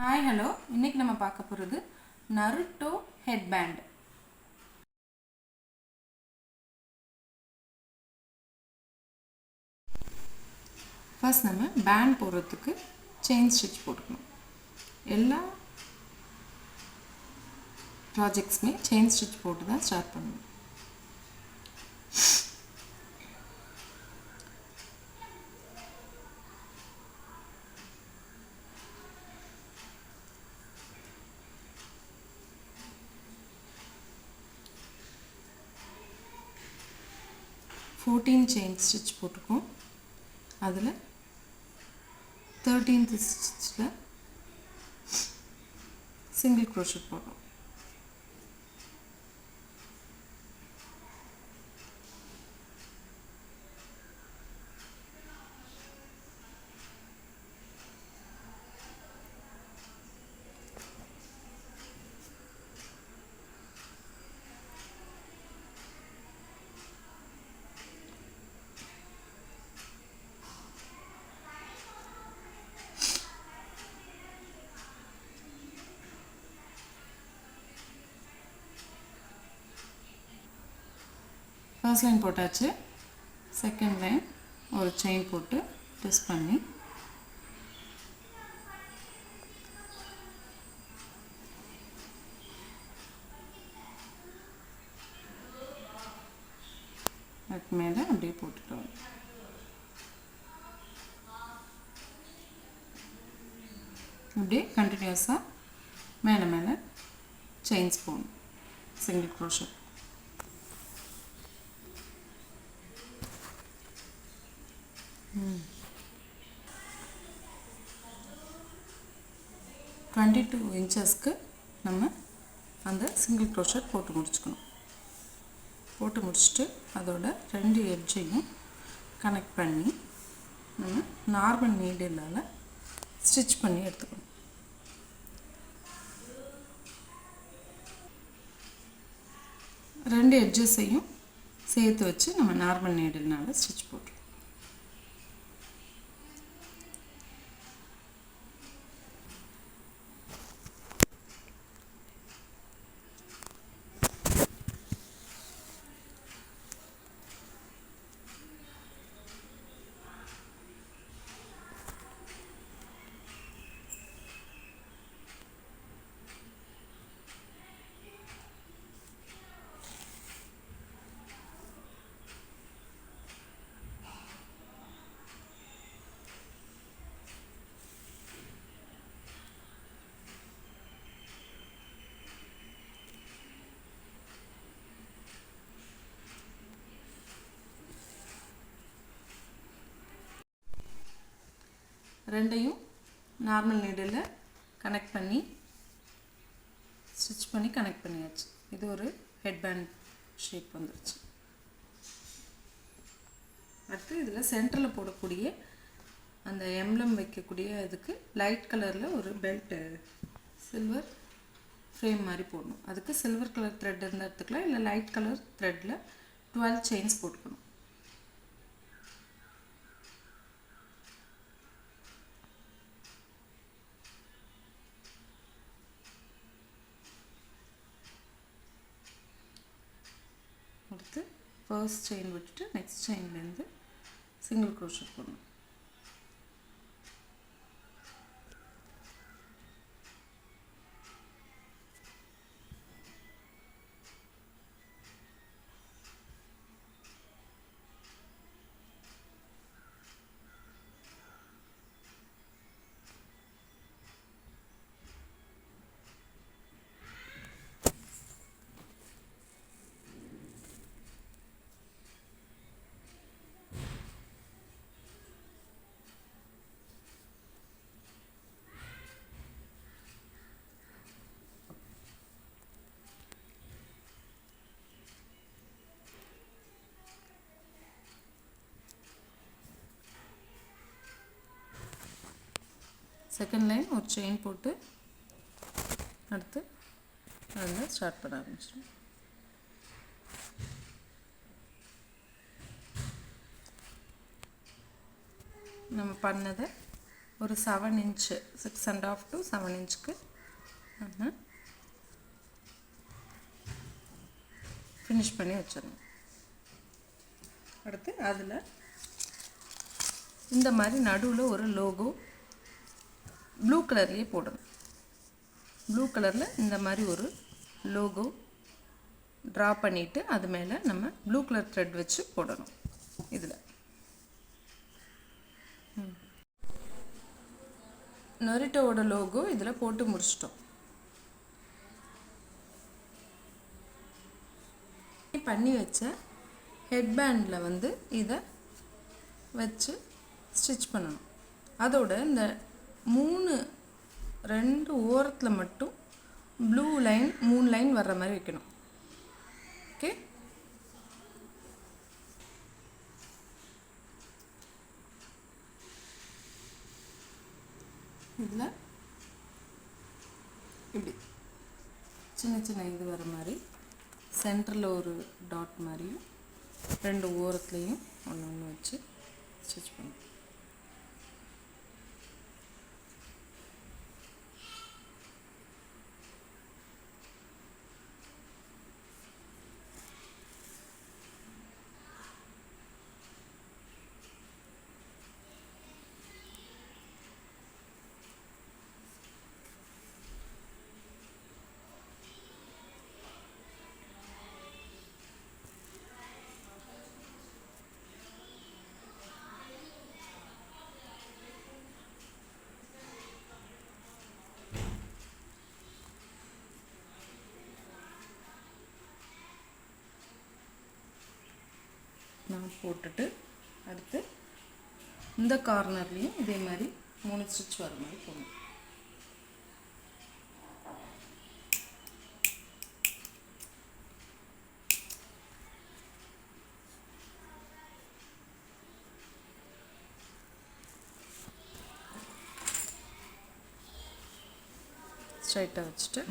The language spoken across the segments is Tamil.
ஹாய் ஹலோ, இன்றைக்கி நம்ம பார்க்க போகிறது நருட்டோ ஹெட்பேண்ட். ஃபர்ஸ்ட் நம்ம பேண்ட் போடுறதுக்கு செயின் ஸ்டிச் போட்டுக்கணும். எல்லா ப்ராஜெக்ட்ஸுமே செயின் ஸ்டிச் போட்டு தான் ஸ்டார்ட் பண்ணணும். செயின் ஸ்டிச் போட்டுக்கும். அதில் 13th ஸ்டிச்சில் சிங்கிள் க்ரோஷட் போடுறோம். ஃபர்ஸ்ட் லைன் போட்டாச்சு. செகண்ட் லைன் ஒரு செயின் போட்டு ட்விஸ்ட் பண்ணி அதுக்கு மேலே அப்படியே போட்டுட்டோம். அப்படியே கண்டினியூஸாக மேலே மேலே செயின்ஸ் போகணும். Single crochet. டுவெண்ட்டி 2 இன்ச்சஸ்க்கு நம்ம அந்த சிங்கிள் க்ரோஷட் போட்டு முடிச்சுக்கணும். போட்டு முடிச்சுட்டு அதோட 2 எட்ஜையும் கனெக்ட் பண்ணி நம்ம நார்மல் நீடிலால் ஸ்டிச் பண்ணி எடுத்துக்கணும். ரெண்டு எட்ஜஸையும் சேர்த்து வச்சு நம்ம நார்மல் நீடில்னால் ஸ்டிச் போட்டுருவோம். ரெண்டையும் நார்மல் நீடில் கனெக்ட் பண்ணி ஸ்டிச் பண்ணி கனெக்ட் பண்ணியாச்சு. இது ஒரு ஹெட்பேண்ட் ஷேப் வந்துருச்சு. அடுத்து இதில் சென்டரில் போடக்கூடிய அந்த எம்ப்ளம் வைக்கக்கூடிய இதுக்கு லைட் கலரில் ஒரு பெல்ட்டு சில்வர் ஃப்ரேம் மாதிரி போடணும். அதுக்கு சில்வர் கலர் த்ரெட் இருந்தால் எடுத்துக்கலாம், இல்லை லைட் கலர் த்ரெட்டில் 12 செயின்ஸ் போட்டுக்கணும். அடுத்து ஃபர்ஸ்ட் செயின் விட்டுட்டு நெக்ஸ்ட் செயின்லேருந்து சிங்கிள் க்ரோஷட் போடணும். செகண்ட் லைன் ஒரு செயின் போட்டு அடுத்து அதில் ஸ்டார்ட் பண்ண ஆரம்பிச்சிடும். நம்ம பண்ணதை ஒரு 7 இன்ச்சு 6.5 to 7 இன்ச்சுக்கு நம்ம ஃபினிஷ் பண்ணி வச்சிடணும். அடுத்து அதில் இந்த மாதிரி நடுவில் ஒரு லோகோ ப்ளூ கலர்லேயே போடணும். ப்ளூ கலரில் இந்த மாதிரி ஒரு லோகோ ட்ரா பண்ணிவிட்டு அது மேலே நம்ம ப்ளூ கலர் த்ரெட் வச்சு போடணும். இதில் நொரிட்டோவோட லோகோ இதில் போட்டு முடிச்சிட்டோம். பண்ணி வச்ச ஹெட்பேண்டில் வந்து இதை வச்சு ஸ்டிச் பண்ணணும். அதோட இந்த 2 ஓரத்தில் மட்டும் ப்ளூ லைன் 3 லைன் வர்ற மாதிரி வைக்கணும். ஓகே, இதில் இப்படி சின்ன சின்ன இது வர மாதிரி சென்டரில் ஒரு டாட் மாதிரியும் 2 ஓரத்துலேயும் ஒன்று ஒன்று வச்சு ஸ்டிச் பண்ணணும். நான் போட்டுட்டு அடுத்து இந்த கார்னர்லேயும் இதே மாதிரி 3 ஸ்டிச் வர மாதிரி போடணும். ஸ்ட்ரைட்டாக வச்சுட்டு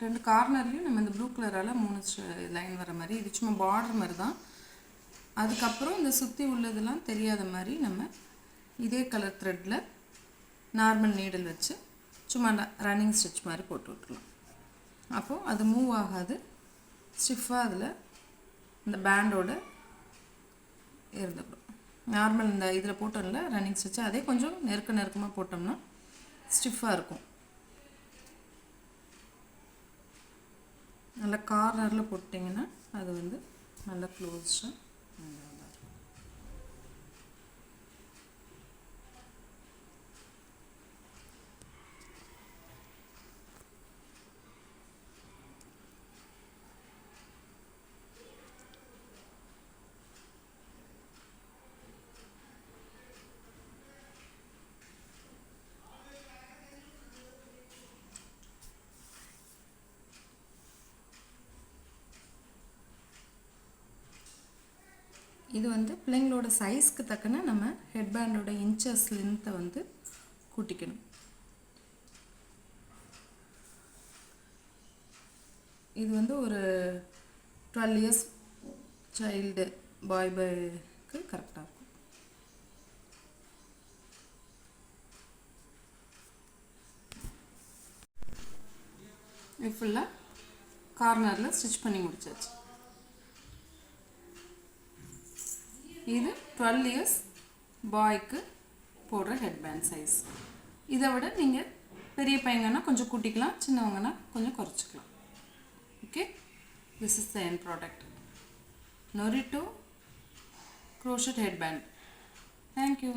ரெண்டு கார்னர்லேயும் நம்ம இந்த ப்ளூ கலரால் 3 லைன் வர மாதிரி, இது சும்மா பார்டர் மாதிரி தான். அதுக்கப்புறம் இந்த சுற்றி உள்ளதெல்லாம் தெரியாத மாதிரி நம்ம இதே கலர் த்ரெட்டில் நார்மல் நீடில் வச்சு சும்மா ரன்னிங் ஸ்டிச் மாதிரி போட்டு விட்டுருலாம். அப்போது அது மூவ் ஆகாது, ஸ்டிஃபாக அதில் இந்த பேண்டோட இருந்துடும். நார்மல் இந்த இதில் போட்டோம்ல ரன்னிங் ஸ்டிச்சு, அதே கொஞ்சம் நெருக்கமாக போட்டோம்னா ஸ்டிஃபாக இருக்கும். நல்லா கார்னரில் போட்டிங்கன்னா அது வந்து நல்லா க்ளோஸ்டாக இது வந்து பிள்ளைங்களோட சைஸ்க்கு தக்கன நம்ம ஹெட்பேண்டோட இன்ச்சஸ் லென்த்தை வந்து கூட்டிக்கணும். இது வந்து ஒரு 12 இயர்ஸ் சைல்டு பாய்க்கு கரெக்டாக இருக்கும். இது ஃபுல்லாக கார்னரில் ஸ்டிச் பண்ணி முடிச்சாச்சு. இது 12 இயர்ஸ் பாய்க்கு போடுற ஹெட்பேண்ட் சைஸ். இதை விட நீங்கள் பெரிய பையங்கன்னா கொஞ்சம் கூட்டிக்கலாம், சின்னவங்கன்னா கொஞ்சம் குறைச்சிக்கலாம். Okay, this is the end product, Norito crochet headband. Thank you.